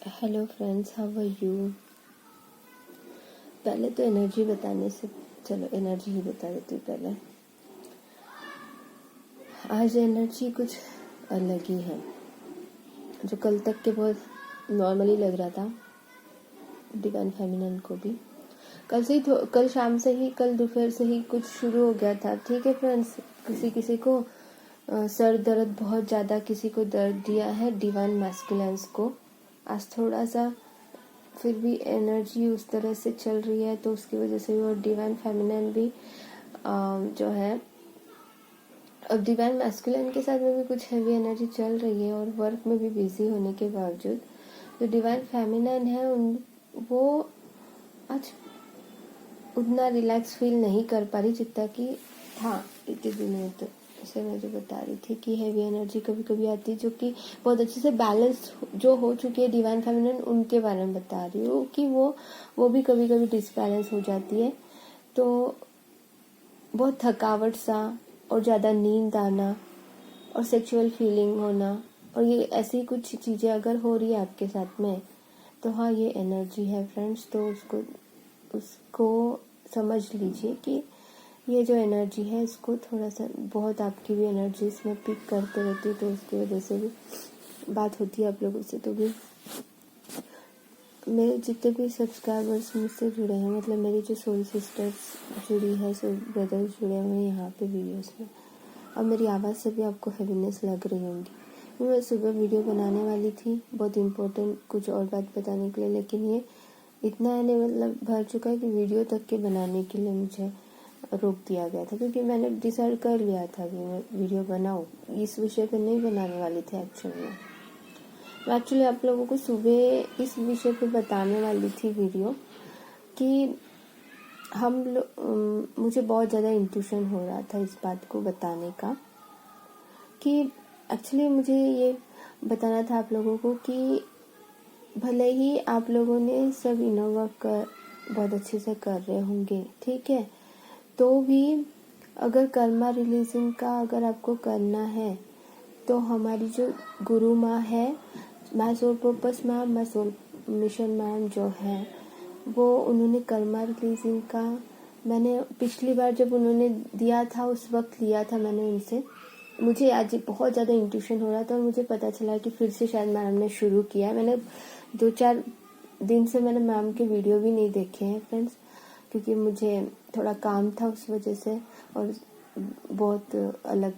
Hello friends, how are you. पहले तो energy बताने से चलो एनर्जी ही बता देती हूँ पहले। आज एनर्जी कुछ अलग ही है। जो कल तक के बहुत नॉर्मली लग रहा था डिवाइन फेमिनिन को भी, कल से ही कल शाम से ही, कल दोपहर से ही कुछ शुरू हो गया था। ठीक है फ्रेंड्स, किसी किसी को सर दर्द बहुत ज़्यादा, किसी को दर्द दिया है डिवाइन मैस्कुलिन्स को। आज थोड़ा सा फिर भी एनर्जी उस तरह से चल रही है, तो उसकी वजह से वो डिवाइन फेमिनिन भी जो है, अब डिवाइन मैस्कुलिन के साथ में भी कुछ हैवी एनर्जी चल रही है। और वर्क में भी बिजी होने के बावजूद जो डिवाइन फेमिनिन है वो आज उतना रिलैक्स फील नहीं कर पा रही जितना कि था इतने दिनों तक। जैसे मैं जो बता रही थी कि हैवी एनर्जी कभी कभी आती है, जो कि बहुत अच्छे से बैलेंस जो हो चुकी है डिवाइन फेमिनिन, उनके बारे में बता रही हूँ कि वो भी कभी कभी डिसबैलेंस हो जाती है। तो बहुत थकावट सा और ज़्यादा नींद आना और सेक्सुअल फीलिंग होना, और ये ऐसी कुछ चीज़ें अगर हो रही है आपके साथ में, तो हाँ ये एनर्जी है फ्रेंड्स। तो उसको समझ लीजिए कि ये जो एनर्जी है, इसको थोड़ा सा, बहुत आपकी भी एनर्जी इसमें पिक करते रहती है, तो उसकी वजह से भी बात होती है आप लोगों से। तो भी मेरे जितने भी सब्सक्राइबर्स मुझसे जुड़े हैं, मतलब मेरी जो सोल सिस्टर्स जुड़ी है, सोल ब्रदर्स जुड़े हुए हैं यहाँ पे वीडियोस में, और मेरी आवाज़ से भी आपको हैवीनेस लग रही होंगी। मैं सुबह वीडियो बनाने वाली थी बहुत इम्पोर्टेंट कुछ और बात बताने के लिए, लेकिन ये इतना यानी मतलब भर चुका है कि वीडियो तक के बनाने के लिए मुझे रोक दिया गया था, क्योंकि मैंने डिसाइड कर लिया था कि मैं वीडियो बनाऊँ। इस विषय पे नहीं बनाने वाली थी एक्चुअली में। मैं एक्चुअली आप लोगों को सुबह इस विषय पे बताने वाली थी वीडियो कि मुझे बहुत ज़्यादा इंट्यूशन हो रहा था इस बात को बताने का, कि एक्चुअली मुझे ये बताना था आप लोगों को कि भले ही आप लोगों ने सब इनर वर्क बहुत अच्छे से कर रहे होंगे, ठीक है, तो भी अगर कर्मा रिलीजिंग का अगर आपको करना है, तो हमारी जो गुरु माँ है, my soul purpose ma'am, my soul mission ma'am जो है, वो उन्होंने कर्मा रिलीजिंग का, मैंने पिछली बार जब उन्होंने दिया था उस वक्त लिया था मैंने उनसे। मुझे आज बहुत ज़्यादा इंट्यूशन हो रहा था और मुझे पता चला कि फिर से शायद मैम ने शुरू किया है। मैंने 2-4 दिन से मैंने मैम के वीडियो भी नहीं देखे हैं फ्रेंड्स, क्योंकि मुझे थोड़ा काम था उस वजह से, और बहुत अलग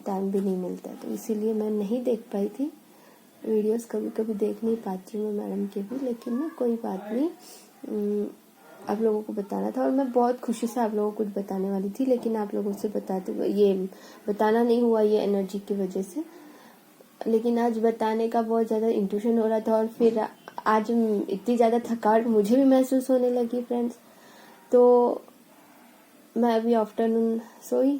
टाइम भी नहीं मिलता, तो इसीलिए मैं नहीं देख पाई थी वीडियोस। कभी कभी देख नहीं पाती हूँ मैं मैडम के भी, लेकिन ना कोई बात नहीं, आप लोगों को बताना था। और मैं बहुत खुशी से आप लोगों को कुछ बताने वाली थी, लेकिन आप लोगों से ये बताना नहीं हुआ ये एनर्जी की वजह से। लेकिन आज बताने का बहुत ज़्यादा इंट्यूशन हो रहा था, और फिर आज इतनी ज़्यादा थकावट मुझे भी महसूस होने लगी फ्रेंड्स। तो मैं अभी आफ्टरनून सोई,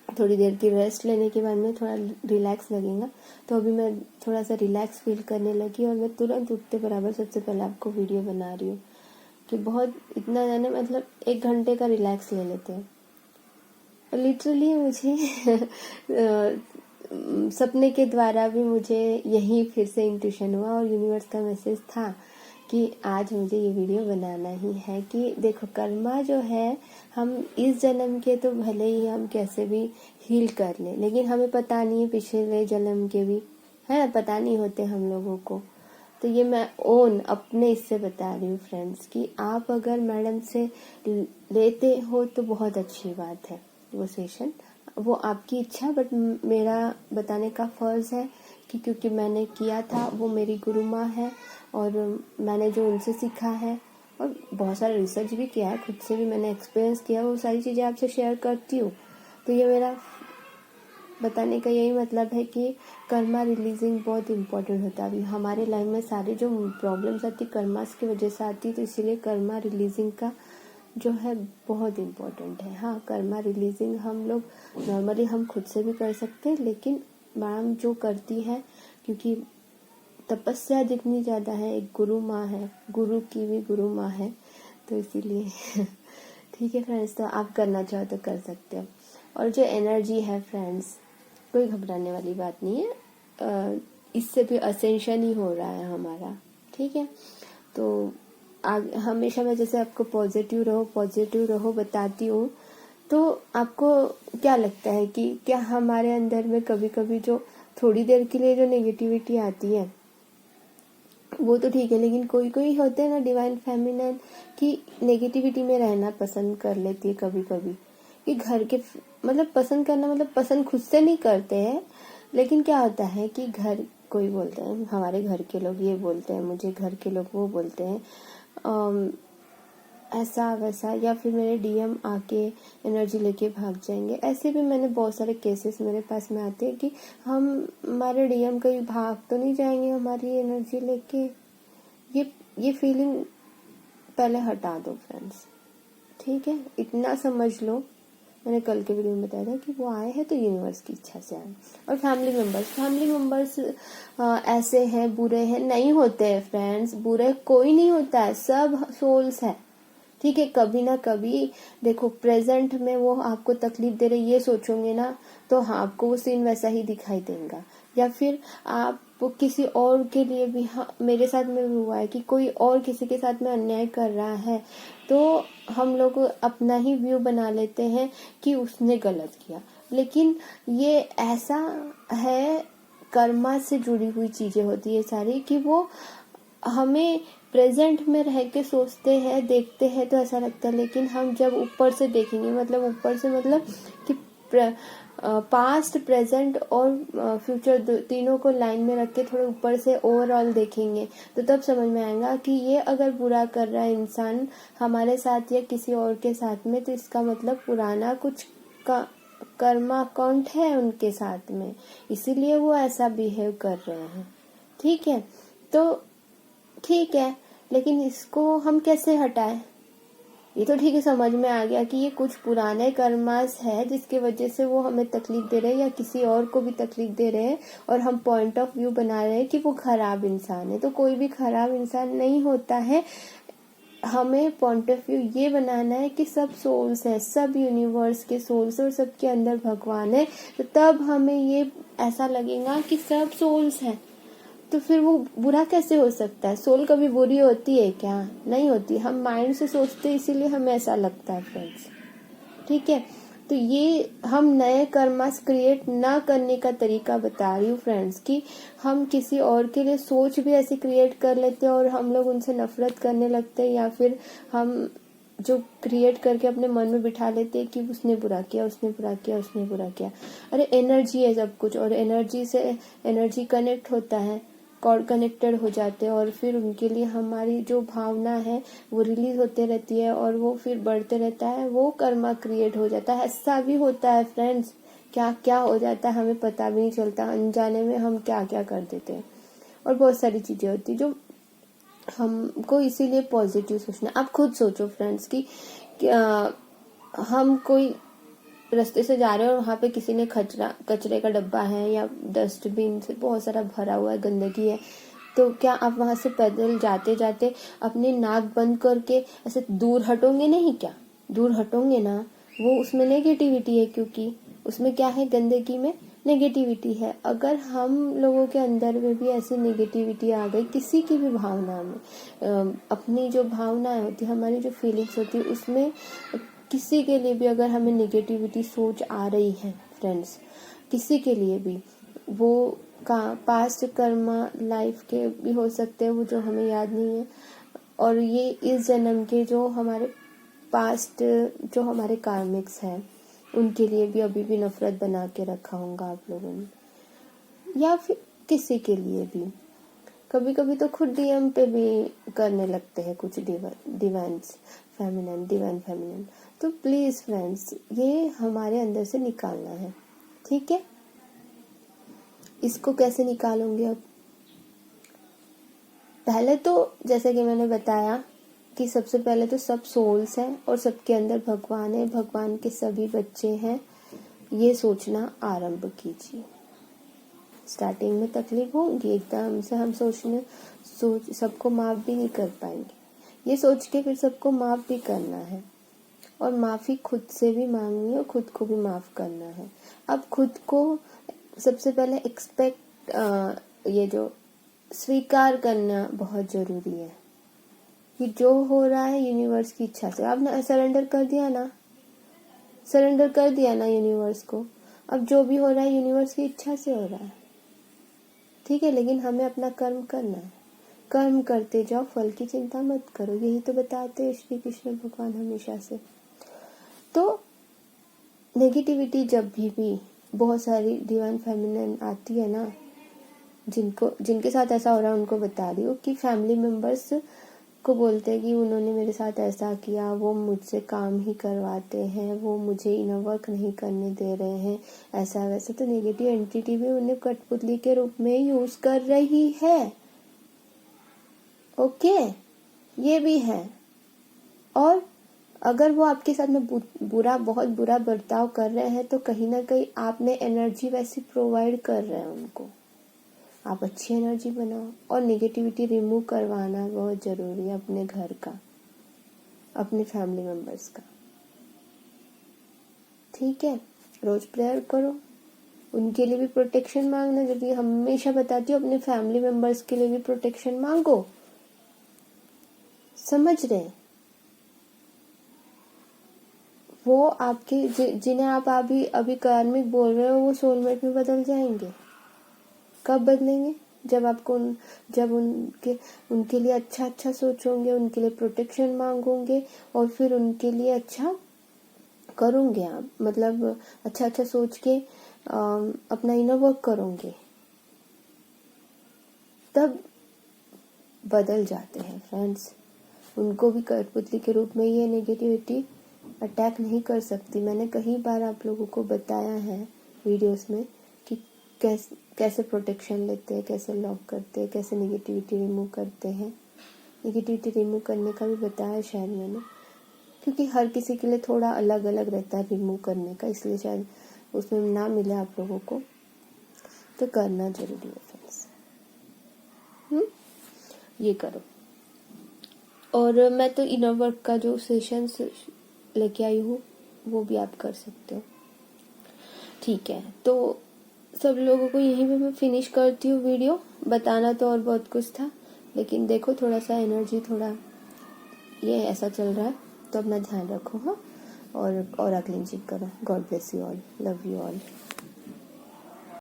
थोड़ी देर की रेस्ट लेने के बाद में थोड़ा रिलैक्स लगेगा, तो अभी मैं थोड़ा सा रिलैक्स फील करने लगी, और मैं तुरंत उठते बराबर सबसे पहले आपको वीडियो बना रही हूँ कि बहुत इतना जाने, मतलब 1 घंटे का रिलैक्स ले लेते हैं। लिटरली मुझे सपने के द्वारा भी मुझे यही फिर से इंट्यूशन हुआ, और यूनिवर्स का मैसेज था कि आज मुझे ये वीडियो बनाना ही है। कि देखो कर्मा जो है, हम इस जन्म के तो भले ही हम कैसे भी हील कर ले, लेकिन हमें पता नहीं है पिछले जन्म के भी, है ना, पता नहीं होते हम लोगों को। तो ये मैं अपने इससे बता रही हूँ फ्रेंड्स, कि आप अगर मैडम से लेते हो तो बहुत अच्छी बात है वो सेशन, वो आपकी इच्छा, बट मेरा बताने का फर्ज है कि क्योंकि मैंने किया था, वो मेरी गुरु माँ है, और मैंने जो उनसे सीखा है, और बहुत सारा रिसर्च भी किया है, खुद से भी मैंने एक्सपीरियंस किया, वो सारी चीज़ें आपसे शेयर करती हूँ। तो ये मेरा बताने का यही मतलब है कि कर्मा रिलीजिंग बहुत इम्पोर्टेंट होता है। अभी हमारे लाइफ में सारी जो प्रॉब्लम्स आती कर्मास की वजह से आती, तो इसीलिए कर्मा रिलीजिंग का जो है बहुत इम्पोर्टेंट है। हाँ, कर्मा रिलीजिंग हम लोग नॉर्मली हम खुद से भी कर सकते हैं, लेकिन मैम जो करती है, क्योंकि तपस्या जितनी ज़्यादा है, एक गुरु माँ है, गुरु की भी गुरु माँ है, तो इसीलिए ठीक है फ्रेंड्स, तो आप करना चाहो तो कर सकते हो। और जो एनर्जी है फ्रेंड्स, कोई घबराने वाली बात नहीं है। इससे भी असेंशन ही हो रहा है हमारा। ठीक है, तो हमेशा मैं जैसे आपको पॉजिटिव रहो बताती हूँ। तो आपको क्या लगता है कि क्या हमारे अंदर में कभी कभी जो थोड़ी देर के लिए जो नेगेटिविटी आती है वो तो ठीक है, लेकिन कोई कोई होते हैं ना डिवाइन फेमिनिन कि नेगेटिविटी में रहना पसंद कर लेती है कभी कभी, कि घर के मतलब पसंद करना मतलब पसंद खुद से नहीं करते हैं, लेकिन क्या होता है कि घर कोई बोलते हैं, हमारे घर के लोग ये बोलते हैं मुझे, घर के लोग वो बोलते हैं ऐसा वैसा, या फिर मेरे डीएम आके एनर्जी लेके भाग जाएंगे। ऐसे भी मैंने बहुत सारे केसेस मेरे पास में आते हैं कि हमारे डीएम कहीं भाग तो नहीं जाएंगे हमारी एनर्जी लेके। ये फीलिंग पहले हटा दो फ्रेंड्स, ठीक है, इतना समझ लो। मैंने कल के वीडियो में बताया था कि वो आए हैं तो यूनिवर्स की इच्छा से आए। और फैमिली मेंबर्स ऐसे हैं, बुरे हैं, नहीं होते हैं फ्रेंड्स, बुरे कोई नहीं होता है, सब सोल्स है। ठीक है, कभी ना कभी देखो प्रेजेंट में वो आपको तकलीफ दे रहे ये सोचोगे ना, तो हाँ आपको वो सीन वैसा ही दिखाई देगा। या फिर आप किसी और के लिए भी, हाँ मेरे साथ में हुआ है कि कोई और किसी के साथ में अन्याय कर रहा है तो हम लोग अपना ही व्यू बना लेते हैं कि उसने गलत किया, लेकिन ये ऐसा है, कर्मा से जुड़ी हुई चीजें होती है सारी, कि वो हमें प्रेजेंट में रह के सोचते हैं, देखते हैं तो ऐसा लगता है, लेकिन हम जब ऊपर से देखेंगे, मतलब ऊपर से मतलब कि पास्ट प्रेजेंट और फ्यूचर तीनों को लाइन में रख के थोड़े ऊपर से ओवरऑल देखेंगे तो तब समझ में आएगा कि ये अगर बुरा कर रहा है इंसान हमारे साथ या किसी और के साथ में, तो इसका मतलब पुराना कुछ कर्मा अकाउंट है उनके साथ में, इसीलिए वो ऐसा बिहेव कर रहे हैं। ठीक है, तो ठीक है, लेकिन इसको हम कैसे हटाएं? ये तो ठीक है, समझ में आ गया कि ये कुछ पुराने कर्मास है जिसके वजह से वो हमें तकलीफ दे रहे हैं या किसी और को भी तकलीफ दे रहे हैं, और हम पॉइंट ऑफ व्यू बना रहे हैं कि वो खराब इंसान है। तो कोई भी खराब इंसान नहीं होता है, हमें पॉइंट ऑफ व्यू ये बनाना है कि सब सोल्स है, सब यूनिवर्स के सोल्स और सबके अंदर भगवान है, तो तब हमें ये ऐसा लगेगा कि सब सोल्स है। तो फिर वो बुरा कैसे हो सकता है? सोल कभी बुरी होती है क्या? नहीं होती, हम माइंड से सोचते हैं इसीलिए हमें ऐसा लगता है फ्रेंड्स। ठीक है, तो ये हम नए कर्मास क्रिएट ना करने का तरीका बता रही हूँ फ्रेंड्स, कि हम किसी और के लिए सोच भी ऐसे क्रिएट कर लेते हैं और हम लोग उनसे नफरत करने लगते हैं, या फिर हम जो क्रिएट करके अपने मन में बिठा लेते हैं कि उसने बुरा किया, उसने बुरा किया, उसने बुरा किया। अरे एनर्जी है सब कुछ, और एनर्जी से एनर्जी कनेक्ट होता है, कॉर्ड कनेक्टेड हो जाते हैं, और फिर उनके लिए हमारी जो भावना है वो रिलीज होते रहती है और वो फिर बढ़ते रहता है, वो कर्मा क्रिएट हो जाता है। ऐसा भी होता है फ्रेंड्स, क्या क्या हो जाता है हमें पता भी नहीं चलता, अनजाने में हम क्या क्या कर देते हैं। और बहुत सारी चीजें होती है जो हमको, इसीलिए पॉजिटिव सोचना। आप खुद सोचो फ्रेंड्स कि हम कोई रास्ते से जा रहे हैं और वहां पे किसी ने कचरे का डब्बा है या डस्टबिन से बहुत सारा भरा हुआ है, गंदगी है, तो क्या आप वहां से पैदल जाते जाते अपनी नाक बंद करके ऐसे दूर हटोगे? नहीं, क्या दूर हटोगे ना? वो उसमें नेगेटिविटी है, क्योंकि उसमें क्या है, गंदगी में नेगेटिविटी है। अगर हम लोगों के अंदर में भी ऐसी नेगेटिविटी आ गई किसी की भी भावना में, अपनी जो भावनाएं होती है, हमारी जो फीलिंग्स होती है, उसमें किसी के लिए भी अगर हमें नेगेटिविटी सोच आ रही है फ्रेंड्स, किसी के लिए भी, वो का पास्ट कर्मा लाइफ के भी हो सकते हैं, वो जो हमें याद नहीं है, और ये इस जन्म के जो हमारे पास्ट जो हमारे कार्मिक्स हैं उनके लिए भी अभी भी नफरत बना के रखा होगा आप लोगों ने, या फिर किसी के लिए भी। कभी कभी तो खुद डीएम पे भी करने लगते हैं कुछ डिवाइन फेमिनिन। तो प्लीज फ्रेंड्स, ये हमारे अंदर से निकालना है। ठीक है, इसको कैसे निकालोगे? अब पहले तो जैसे कि मैंने बताया कि सबसे पहले तो सब सोल्स हैं और सबके अंदर भगवान है, भगवान के सभी बच्चे हैं, ये सोचना आरंभ कीजिए। स्टार्टिंग में तकलीफ होगी, एकदम से हम सोच सबको माफ भी नहीं कर पाएंगे, ये सोच के फिर सबको माफ भी करना है, और माफी खुद से भी मांगनी है और खुद को भी माफ करना है। अब खुद को सबसे पहले ये जो स्वीकार करना बहुत जरूरी है कि जो हो रहा है यूनिवर्स की इच्छा से। आपने सरेंडर कर दिया ना, सरेंडर कर दिया ना यूनिवर्स को। अब जो भी हो रहा है यूनिवर्स की इच्छा से हो रहा है, ठीक है। लेकिन हमें अपना कर्म करना है, कर्म करते जाओ, फल की चिंता मत करो। यही तो बताते हैं श्री कृष्ण भगवान हमेशा से। तो नेगेटिविटी जब भी बहुत सारी डिवाइन फेमिनिन आती है ना, जिनके साथ ऐसा हो रहा है उनको बता रही हूँ कि फैमिली मेंबर्स को बोलते हैं कि उन्होंने मेरे साथ ऐसा किया, वो मुझसे काम ही करवाते हैं, वो मुझे इनर वर्क नहीं करने दे रहे हैं, ऐसा वैसा। तो नेगेटिव एंटिटी भी उन्हें कठपुतली के रूप में यूज कर रही है। ओके, ये भी है। और अगर वो आपके साथ में बहुत बुरा बर्ताव कर रहे हैं तो कहीं ना कहीं आपने एनर्जी वैसी प्रोवाइड कर रहे हैं उनको। आप अच्छी एनर्जी बनाओ और नेगेटिविटी रिमूव करवाना बहुत जरूरी है, अपने घर का, अपने फैमिली मेंबर्स का, ठीक है। रोज प्रेयर करो, उनके लिए भी प्रोटेक्शन मांगना जरूरी। हमेशा बताती हूँ अपने फैमिली मेंबर्स के लिए भी प्रोटेक्शन मांगो, समझ रहे। वो आपके जिन्हें आप अभी कार्मिक बोल रहे हो वो सोलमेट में बदल जाएंगे। कब बदलेंगे? जब आपको जब उनके लिए अच्छा सोचोगे, उनके लिए प्रोटेक्शन मांगोगे और फिर उनके लिए अच्छा करोगे आप, मतलब अच्छा सोच के अपना इनर वर्क करोगे, तब बदल जाते हैं फ्रेंड्स। उनको भी कठपुतली के रूप में ये नेगेटिविटी अटैक नहीं कर सकती। मैंने कई बार आप लोगों को बताया है वीडियोस में कि कैसे प्रोटेक्शन लेते हैं, कैसे लॉक करते हैं, कैसे नेगेटिविटी रिमूव करते हैं। नेगेटिविटी रिमूव करने का भी बताया शायद मैंने, क्योंकि हर किसी के लिए थोड़ा अलग अलग रहता है रिमूव करने का, इसलिए शायद उसमें ना मिले आप लोगों को, तो करना जरूरी है फ्रेंड्स। ये करो। और मैं तो इनर वर्क का जो सेशंस लेके आई हूँ वो भी आप कर सकते हो, ठीक है। तो सब लोगों को यहीं पे मैं फिनिश करती हूँ वीडियो। बताना तो और बहुत कुछ था, लेकिन देखो थोड़ा सा एनर्जी थोड़ा ये ऐसा चल रहा है, तो अपना ध्यान रखो। हाँ, और क्लींजिंग करो। God bless you all, love you all.